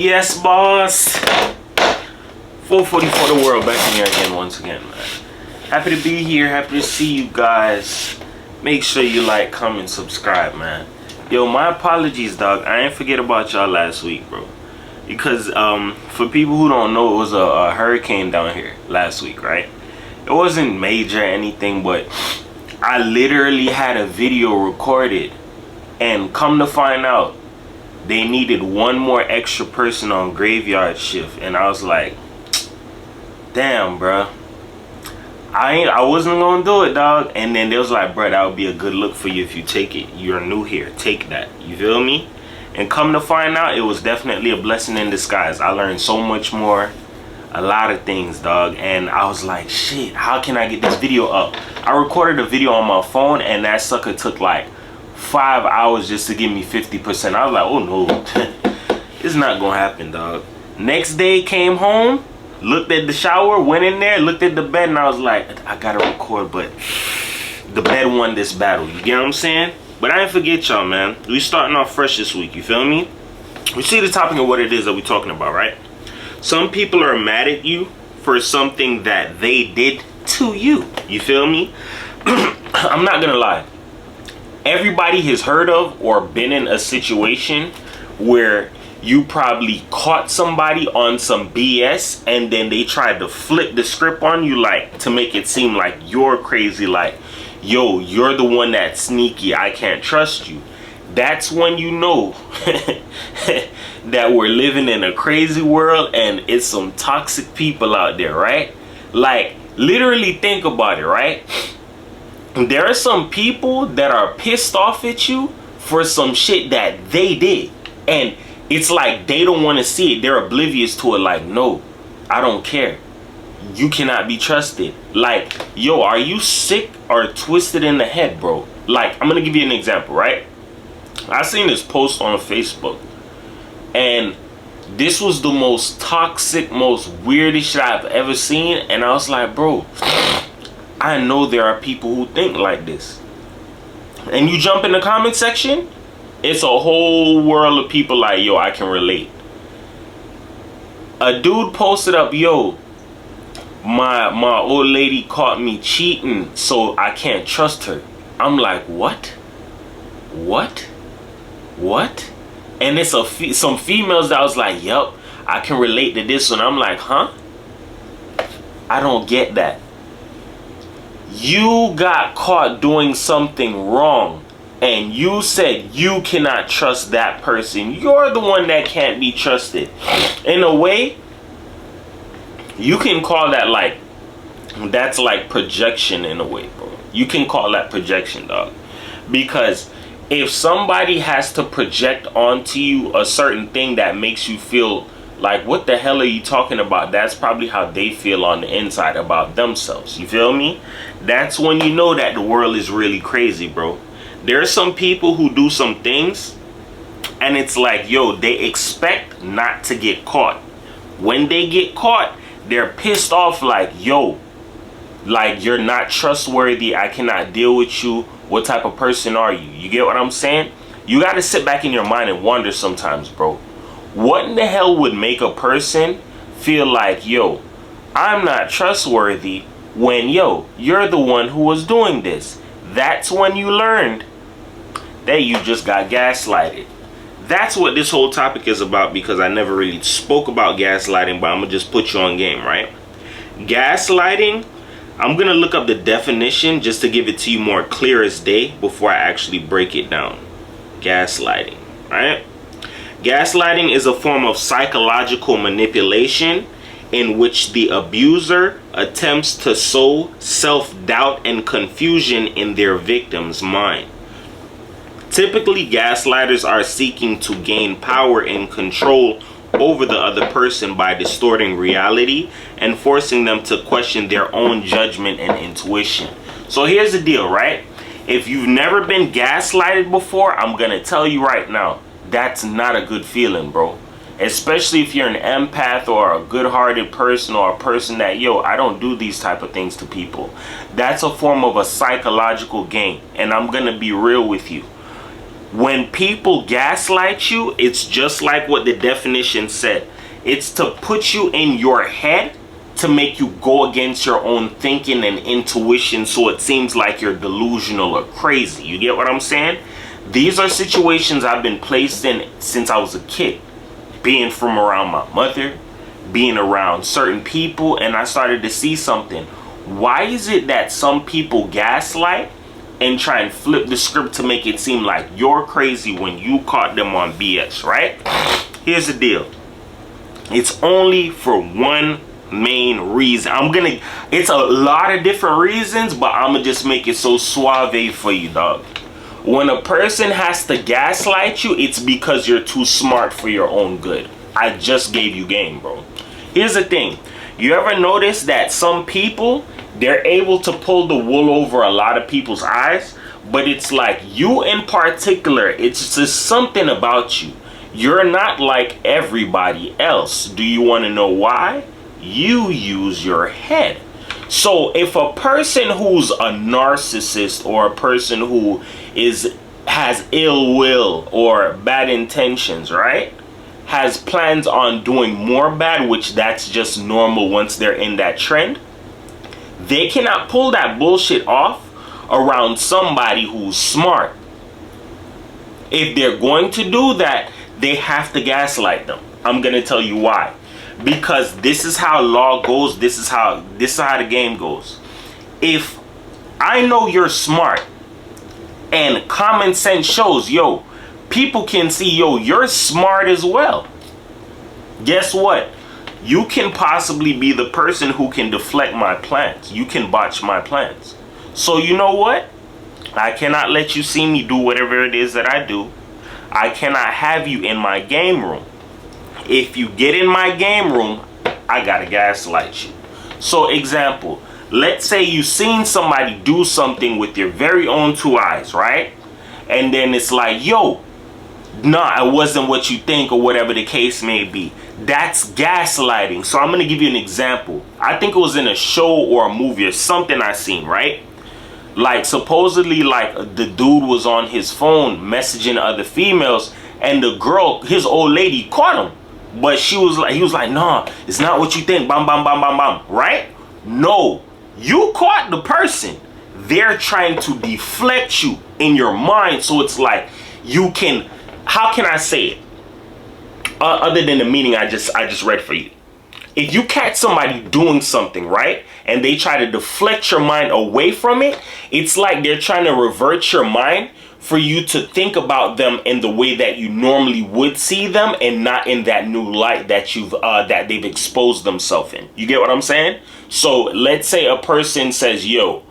Yes, boss. 440 for the world. Back in here again once again, man. Happy to be here. Happy to see you guys. Make sure you like, comment, subscribe, man. Yo, my apologies, dog. I ain't forget about y'all last week, bro. Because for people who don't know, it was a hurricane down here last week, right? It wasn't major or anything, but I literally had a video recorded, and come to find out, they needed one more extra person on graveyard shift, and I was like, damn, bro. I wasn't gonna do it, dog. And then they was like, bro, that would be a good look for you if you take it. You're new here, take that. You feel me? And come to find out, it was definitely a blessing in disguise. I learned so much more, a lot of things, dog. And I was like, shit, how can I get this video up? I recorded a video on my phone, and that sucker took like 5 hours just to give me 50%. I was like, oh no, it's not gonna happen, dog. Next day, came home, looked at the shower, went in there, looked at the bed, and I was like, I gotta record, but the bed won this battle. You get what I'm saying? But I didn't forget y'all, man. We starting off fresh this week, you feel me? We see the topic of what it is that we talking about, right? Some people are mad at you for something that they did to you. You feel me? I'm not gonna lie. Everybody has heard of or been in a situation where you probably caught somebody on some BS, and then they tried to flip the script on you, like, to make it seem like you're crazy, like, yo, you're the one that's sneaky, I can't trust you. That's when you know that we're living in a crazy world and it's some toxic people out there, right? Like, literally think about it, right? There are some people that are pissed off at you for some shit that they did, and it's like they don't want to see it. They're oblivious to it. Like, no, I don't care. You cannot be trusted. Like, yo, are you sick or twisted in the head, bro? Like, I'm gonna give you an example, right? I seen this post on Facebook, and this was the most toxic, most weirdest shit I've ever seen. And I was like, bro, I know there are people who think like this. And you jump in the comment section, it's a whole world of people like, yo, I can relate. A dude posted up, yo, my old lady caught me cheating, so I can't trust her. I'm like, what? And it's some females that was like, yep, I can relate to this one. I'm like, huh? I don't get that. You got caught doing something wrong, and you said you cannot trust that person. You're the one that can't be trusted. In a way, you can call that like, that's like projection in a way, bro. You can call that projection, dog. Because if somebody has to project onto you a certain thing that makes you feel like, what the hell are you talking about? That's probably how they feel on the inside about themselves. You feel me? That's when you know that the world is really crazy, bro. There are some people who do some things, and it's like, yo, they expect not to get caught. When they get caught, they're pissed off, like, yo, like, you're not trustworthy. I cannot deal with you. What type of person are you? You get what I'm saying? You got to sit back in your mind and wonder sometimes, bro. What in the hell would make a person feel like, yo, I'm not trustworthy, when, yo, you're the one who was doing this? That's when you learned that you just got gaslighted. That's what this whole topic is about, because I never really spoke about gaslighting, but I'm going to just put you on game, right? Gaslighting, I'm going to look up the definition just to give it to you more clear as day before I actually break it down. Gaslighting, right? Gaslighting is a form of psychological manipulation in which the abuser attempts to sow self-doubt and confusion in their victim's mind. Typically, gaslighters are seeking to gain power and control over the other person by distorting reality and forcing them to question their own judgment and intuition. So here's the deal, right? If you've never been gaslighted before, I'm gonna tell you right now, that's not a good feeling, bro. Especially if you're an empath or a good-hearted person, or a person that, yo, I don't do these type of things to people. That's a form of a psychological game, and I'm gonna be real with you. When people gaslight you, it's just like what the definition said. It's to put you in your head to make you go against your own thinking and intuition, so it seems like you're delusional or crazy. You get what I'm saying? These are situations I've been placed in since I was a kid. Being from around my mother, being around certain people, and I started to see something. Why is it that some people gaslight and try and flip the script to make it seem like you're crazy when you caught them on BS, right? Here's the deal. It's only for one main reason. It's a lot of different reasons, but I'm gonna just make it so suave for you, dog. When a person has to gaslight you, it's because you're too smart for your own good. I just gave you game, bro. Here's the thing. You ever notice that some people, they're able to pull the wool over a lot of people's eyes, but it's like you in particular, it's just something about you. You're not like everybody else. Do you want to know why? You use your head. So if a person who's a narcissist, or a person who has ill will or bad intentions, right, has plans on doing more bad, which that's just normal once they're in that trend, they cannot pull that bullshit off around somebody who's smart. If they're going to do that, they have to gaslight them. I'm gonna tell you why. Because this is how law goes. This is how the game goes. If I know you're smart, and common sense shows, yo, people can see, yo, you're smart as well. Guess what? You can possibly be the person who can deflect my plans. You can botch my plans. So you know what? I cannot let you see me do whatever it is that I do. I cannot have you in my game room. If you get in my game room, I gotta gaslight you. So example, let's say you seen somebody do something with your very own two eyes, right? And then it's like, yo, nah, it wasn't what you think, or whatever the case may be. That's gaslighting. So I'm gonna give you an example. I think it was in a show or a movie or something I seen, right? Like supposedly, like the dude was on his phone messaging other females, and the girl, his old lady, caught him. But he was like, nah, it's not what you think. Bam, bam, bam, bam, bam. Right? No, you caught the person. They're trying to deflect you in your mind. So it's like you can, how can I say it? Other than the meaning I just read for you. If you catch somebody doing something, right, and they try to deflect your mind away from it, it's like they're trying to revert your mind for you to think about them in the way that you normally would see them, and not in that new light that that they've exposed themselves in. You get what I'm saying? So let's say a person says, yo,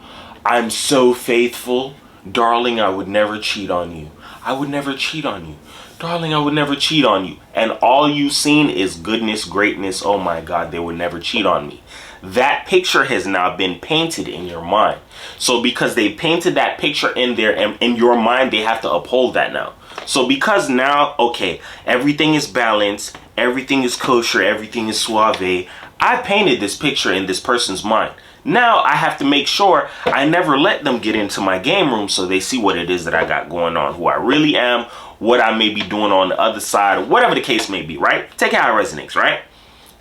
I'm so faithful, darling, I would never cheat on you. I would never cheat on you. Darling, I would never cheat on you. And all you've seen is goodness, greatness. Oh my God, they would never cheat on me. That picture has now been painted in your mind. So because they painted that picture in there, and in your mind, they have to uphold that now. So because now, okay, everything is balanced, everything is kosher, everything is suave, I painted this picture in this person's mind. Now I have to make sure I never let them get into my game room, so they see what it is that I got going on, who I really am, what I may be doing on the other side, or whatever the case may be, right? Take it how it resonates, right?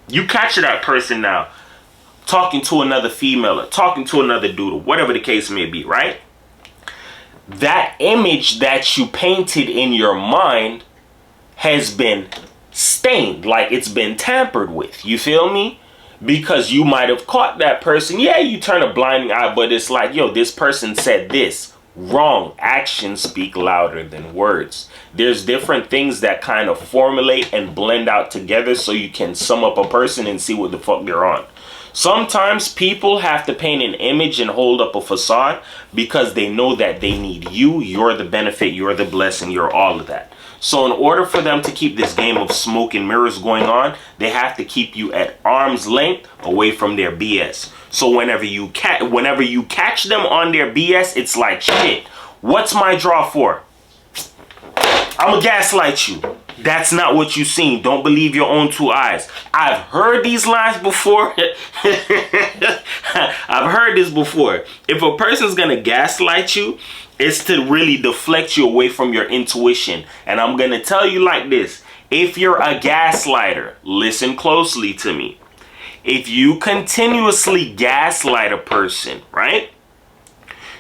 You capture that person now talking to another female, or talking to another dude, or whatever the case may be, right? That image that you painted in your mind has been stained, like it's been tampered with. You feel me? Because you might have caught that person. Yeah, you turn a blind eye, but it's like, yo, this person said this. Wrong. Actions speak louder than words. There's different things that kind of formulate and blend out together so you can sum up a person and see what the fuck they're on. Sometimes people have to paint an image and hold up a facade because they know that they need you. You're the benefit. You're the blessing. You're all of that. So in order for them to keep this game of smoke and mirrors going on, they have to keep you at arm's length away from their BS. So whenever you catch them on their BS, it's like, shit, what's my draw for? I'm gonna gaslight you. That's not what you seen. Don't believe your own two eyes. I've heard these lines before. I've heard this before. If a person's gonna gaslight you It's to really deflect you away from your intuition. And I'm going to tell you like this. If you're a gaslighter, listen closely to me. If you continuously gaslight a person, right?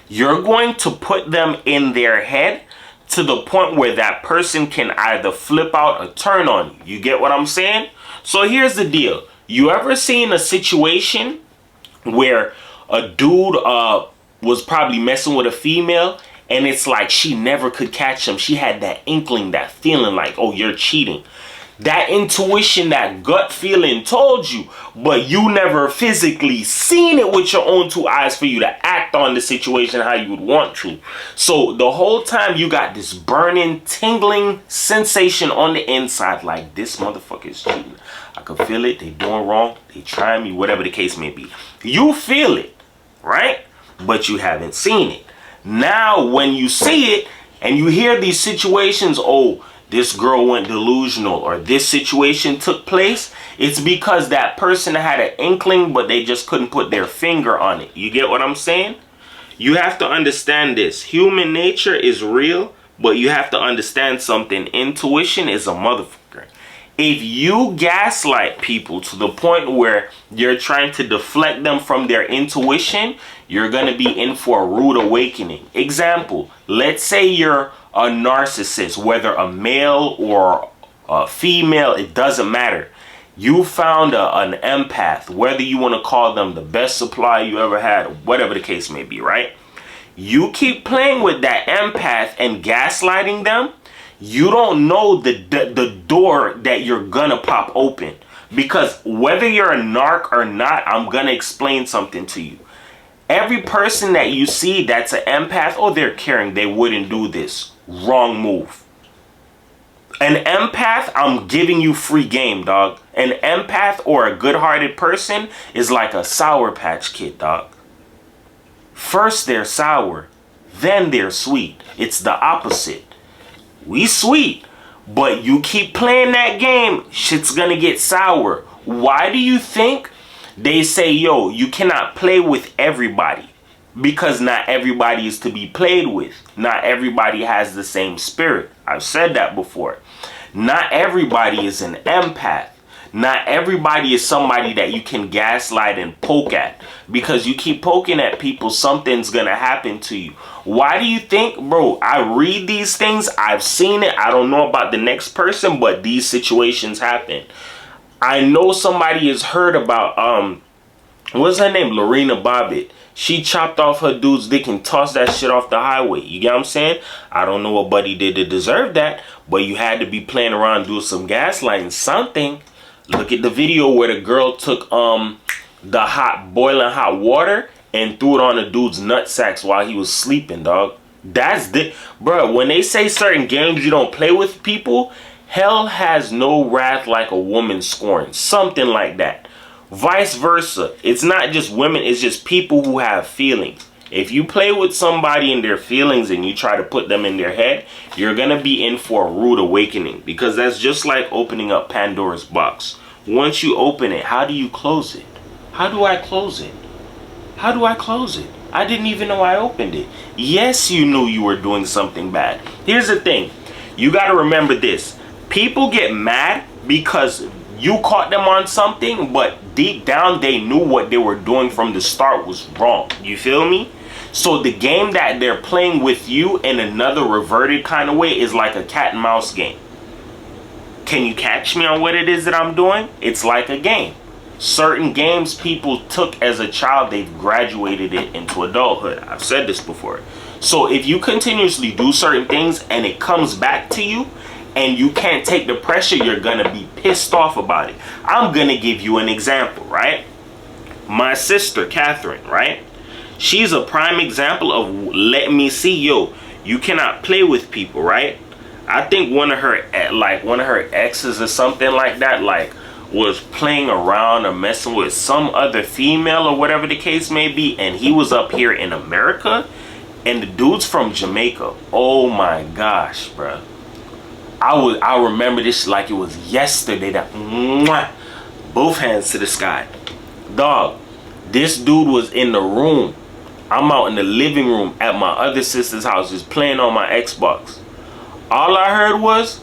You're going to put them in their head to the point where that person can either flip out or turn on you. You get what I'm saying? So here's the deal. You ever seen a situation where a dude was probably messing with a female, and it's like she never could catch him? She had that inkling, that feeling like, oh, you're cheating. That intuition, that gut feeling told you, but you never physically seen it with your own two eyes for you to act on the situation how you would want to. So the whole time you got this burning, tingling sensation on the inside, like this motherfucker is cheating. I can feel it. They doing wrong. They trying me, whatever the case may be. You feel it, right? But you haven't seen it. Now, when you see it and you hear these situations, oh, this girl went delusional, or this situation took place, it's because that person had an inkling, but they just couldn't put their finger on it. You get what I'm saying? You have to understand this. Human nature is real, but you have to understand something. Intuition is a motherfucker. If you gaslight people to the point where you're trying to deflect them from their intuition, you're going to be in for a rude awakening. Example, let's say you're a narcissist, whether a male or a female, it doesn't matter. You found an empath, whether you want to call them the best supply you ever had, whatever the case may be, right? You keep playing with that empath and gaslighting them, you don't know the door that you're gonna pop open. Because whether you're a narc or not, I'm gonna explain something to you. Every person that you see that's an empath, oh, they're caring, they wouldn't do this. Wrong move. An empath, I'm giving you free game, dog. An empath or a good-hearted person is like a Sour Patch Kid, dog. First they're sour, then they're sweet. It's the opposite. We sweet, but you keep playing that game, shit's gonna get sour. Why do you think they say, yo, you cannot play with everybody? Because not everybody is to be played with. Not everybody has the same spirit. I've said that before. Not everybody is an empath. Not everybody is somebody that you can gaslight and poke at. Because you keep poking at people, something's gonna happen to you. Why do you think, bro? I read these things, I've seen it. I don't know about the next person, but these situations happen. I know somebody has heard about, what's her name? Lorena Bobbitt. She chopped off her dude's dick and tossed that shit off the highway. You get what I'm saying? I don't know what Buddy did to deserve that, but you had to be playing around doing some gaslighting, something. Look at the video where the girl took the boiling hot water and threw it on the dude's nutsacks while he was sleeping, dog. That's bro, when they say certain games you don't play with people, hell has no wrath like a woman scorned. Something like that. Vice versa. It's not just women, it's just people who have feelings. If you play with somebody in their feelings and you try to put them in their head, you're going to be in for a rude awakening. Because that's just like opening up Pandora's box. Once you open it, how do you close it? How do I close it? How do I close it? I didn't even know I opened it. Yes, you knew you were doing something bad. Here's the thing. You got to remember this. People get mad because you caught them on something, but deep down they knew what they were doing from the start was wrong. You feel me? So the game that they're playing with you in another reverted kind of way is like a cat and mouse game. Can you catch me on what it is that I'm doing? It's like a game. Certain games people took as a child, they've graduated it into adulthood. I've said this before. So if you continuously do certain things and it comes back to you, and you can't take the pressure, you're gonna be pissed off about it. I'm gonna give you an example, right? My sister, Catherine, right? She's a prime example of letting me see, yo, you cannot play with people, right? I think one of her exes or something like that, was playing around or messing with some other female or whatever the case may be, and he was up here in America, and the dude's from Jamaica. Oh my gosh, bruh. I remember this like it was yesterday. That mwah, both hands to the sky. Dog, this dude was in the room. I'm out in the living room at my other sister's house just playing on my Xbox. All I heard was,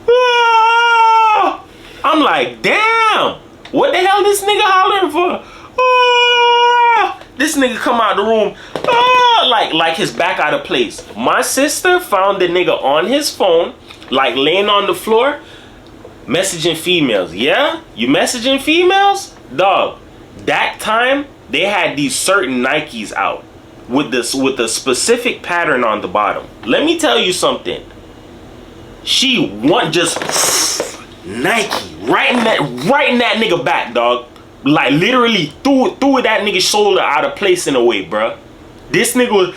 ah! I'm like, damn, what the hell this nigga hollering for? Ah! This nigga come out the room, ah! like his back out of place. My sister found the nigga on his phone, like laying on the floor, messaging females. Yeah? You messaging females? Dog, that time, they had these certain Nikes out with a specific pattern on the bottom. Let me tell you something. She want just Nike right in that nigga back, dog. Like literally threw that nigga's shoulder out of place in a way, bruh. This nigga was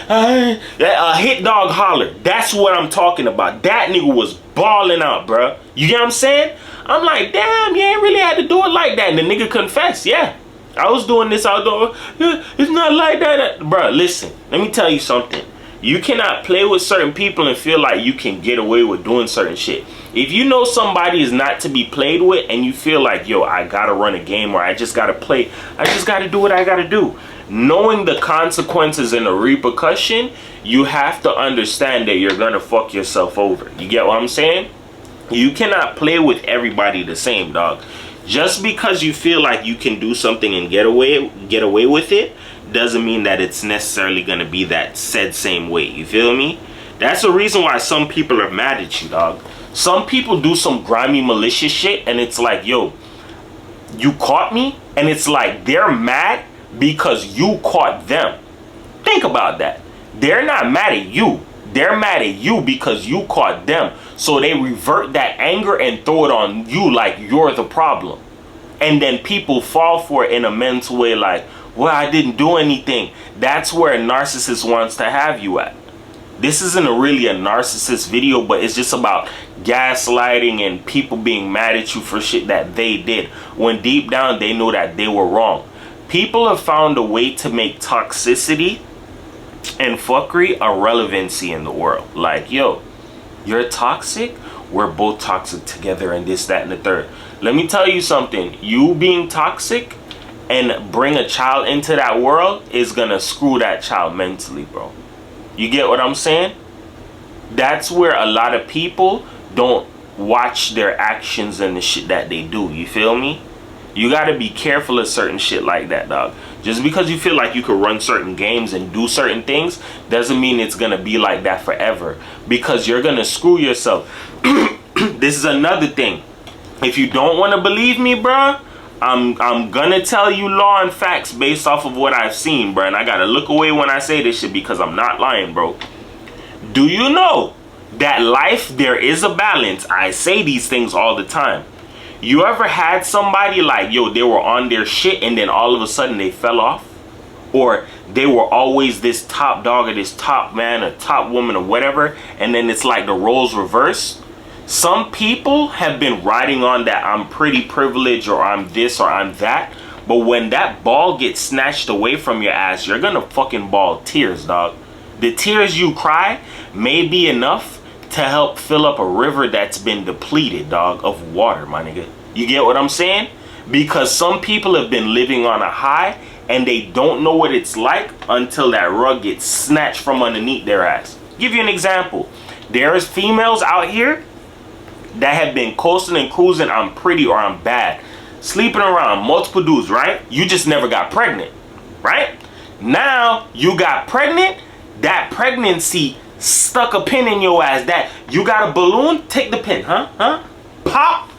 a hit dog holler. That's what I'm talking about. That nigga was balling out, bruh. You get what I'm saying? I'm like, damn, you ain't really had to do it like that. And the nigga confessed, yeah. I was doing this outdoor. It's not like that. Bruh, listen, let me tell you something. You cannot play with certain people and feel like you can get away with doing certain shit. If you know somebody is not to be played with and you feel like, yo, I gotta run a game or I just gotta play, I just gotta do what I gotta do. Knowing the consequences and the repercussion, you have to understand that you're gonna fuck yourself over. You get what I'm saying? You cannot play with everybody the same, dog. Just because you feel like you can do something and get away with it doesn't mean that it's necessarily gonna be that said same way. You feel me? That's the reason why some people are mad at you, dog. Some people do some grimy malicious shit and it's like, yo, you caught me? And it's like they're mad because you caught them. Think about that. They're not mad at you. They're mad at you because you caught them. So they revert that anger and throw it on you like you're the problem. And then people fall for it in a mental way like, well, I didn't do anything. That's where a narcissist wants to have you at. This isn't really a narcissist video, but it's just about gaslighting and people being mad at you for shit that they did, when deep down they know that they were wrong. People have found a way to make toxicity and fuckery a relevancy in the world. Like, yo, you're toxic, we're both toxic together, and this, that, and the third. Let me tell you something. You being toxic and bring a child into that world is gonna screw that child mentally, bro. You get what I'm saying? That's where a lot of people don't watch their actions and the shit that they do. You feel me? You gotta be careful of certain shit like that, dog. Just because you feel like you could run certain games and do certain things doesn't mean it's gonna be like that forever, because you're gonna screw yourself. This is another thing. If you don't want to believe me, bruh, I'm gonna tell you law and facts based off of what I've seen, bro. And I gotta look away when I say this shit because I'm not lying, bro. Do you know that life, there is a balance? I say these things all the time. You ever had somebody like, yo, they were on their shit and then all of a sudden they fell off? Or they were always this top dog or this top man or top woman or whatever, and then it's like the roles reversed? Some people have been riding on that I'm pretty privileged or I'm this or I'm that. But when that ball gets snatched away from your ass, you're gonna fucking bawl tears, dog. The tears you cry may be enough to help fill up a river that's been depleted, dog, of water, my nigga. You get what I'm saying? Because some people have been living on a high and they don't know what it's like until that rug gets snatched from underneath their ass. Give you an example. There's females out here that have been coasting and cruising, I'm pretty or I'm bad, sleeping around multiple dudes, right? You just never got pregnant, right? Now you got pregnant, that pregnancy stuck a pin in your ass. That you got a balloon, take the pin, pop,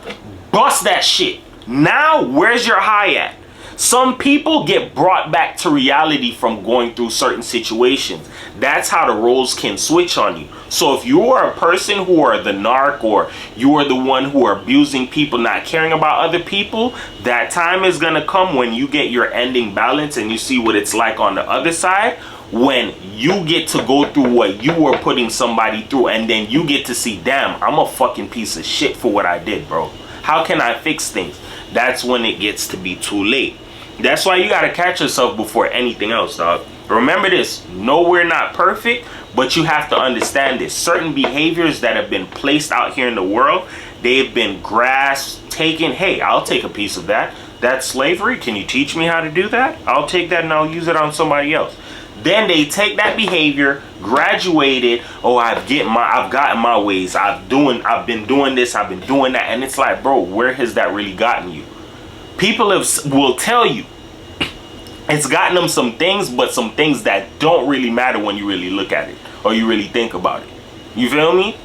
bust that shit. Now where's your high at? Some people get brought back to reality from going through certain situations. That's how the roles can switch on you. So if you are a person who are the narc, or you are the one who are abusing people, not caring about other people, that time is gonna come when you get your ending balance and you see what it's like on the other side, when you get to go through what you were putting somebody through, and then you get to see, damn, I'm a fucking piece of shit for what I did, bro. How can I fix things? That's when it gets to be too late. That's why you gotta catch yourself before anything else, dog. Remember this, no, we're not perfect, but you have to understand this. Certain behaviors that have been placed out here in the world, they've been grasped, taken. Hey, I'll take a piece of that. That's slavery? Can you teach me how to do that? I'll take that and I'll use it on somebody else. Then they take that behavior, graduate it. Oh, I've gotten my ways. I've been doing this, I've been doing that. And it's like, bro, where has that really gotten you? People will tell you it's gotten them some things, but some things that don't really matter when you really look at it or you really think about it. You feel me?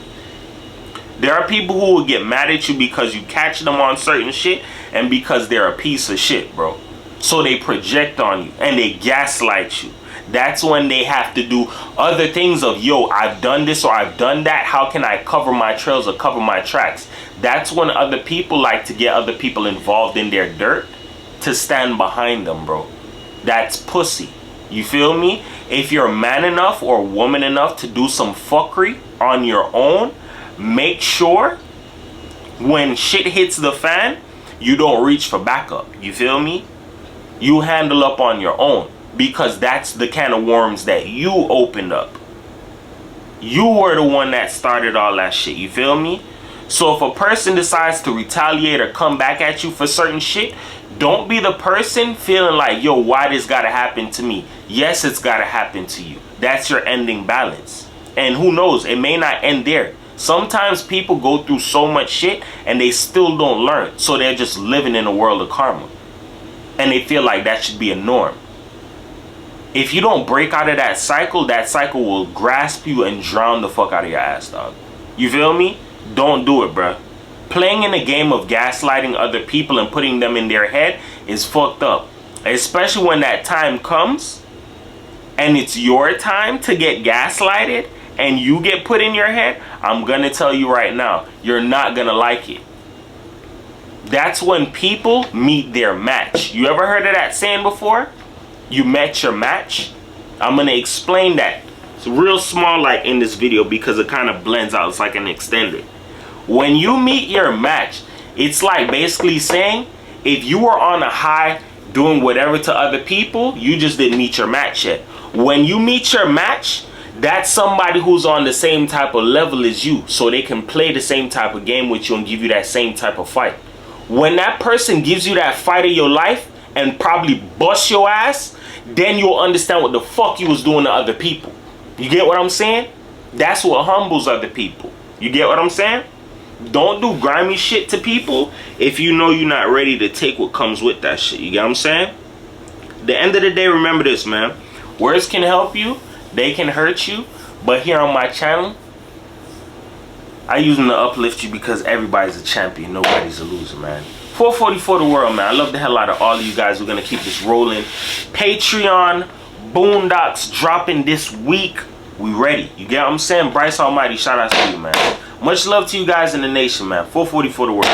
There are people who will get mad at you because you catch them on certain shit and because they're a piece of shit, bro. So they project on you and they gaslight you. That's when they have to do other things of, yo, I've done this or I've done that. How can I cover my trails or cover my tracks? That's when other people like to get other people involved in their dirt to stand behind them, bro. That's pussy. You feel me? If you're man enough or woman enough to do some fuckery on your own, make sure when shit hits the fan, you don't reach for backup. You feel me? You handle up on your own. Because that's the can of worms that you opened up. You were the one that started all that shit. You feel me? So if a person decides to retaliate or come back at you for certain shit, don't be the person feeling like, yo, why this gotta happen to me? Yes, it's gotta happen to you. That's your ending balance. And who knows, it may not end there. Sometimes people go through so much shit and they still don't learn. So they're just living in a world of karma. And they feel like that should be a norm. If you don't break out of that cycle will grasp you and drown the fuck out of your ass, dog. You feel me? Don't do it, bruh. Playing in a game of gaslighting other people and putting them in their head is fucked up. Especially when that time comes and it's your time to get gaslighted and you get put in your head. I'm gonna tell you right now, you're not gonna like it. That's when people meet their match. You ever heard of that saying before? You met your match? I'm gonna explain that. It's real small like in this video because it kind of blends out. It's like an extender. When you meet your match, it's like basically saying if you were on a high doing whatever to other people, you just didn't meet your match yet. When you meet your match, that's somebody who's on the same type of level as you, so they can play the same type of game with you and give you that same type of fight. When that person gives you that fight of your life and probably bust your ass, then you'll understand what the fuck you was doing to other people. You get what I'm saying? That's what humbles other people. You get what I'm saying? Don't do grimy shit to people if you know you're not ready to take what comes with that shit. You get what I'm saying? The end of the day, remember this, man. Words can help you, they can hurt you, but here on my channel, I use them to uplift you because everybody's a champion, nobody's a loser, man. 444 the world, man. I love the hell out of all of you guys. We're gonna keep this rolling. Patreon Boondocks dropping this week. We ready. You get what I'm saying? Bryce Almighty, shout out to you, man. Much love to you guys in the nation, man. 444 the world.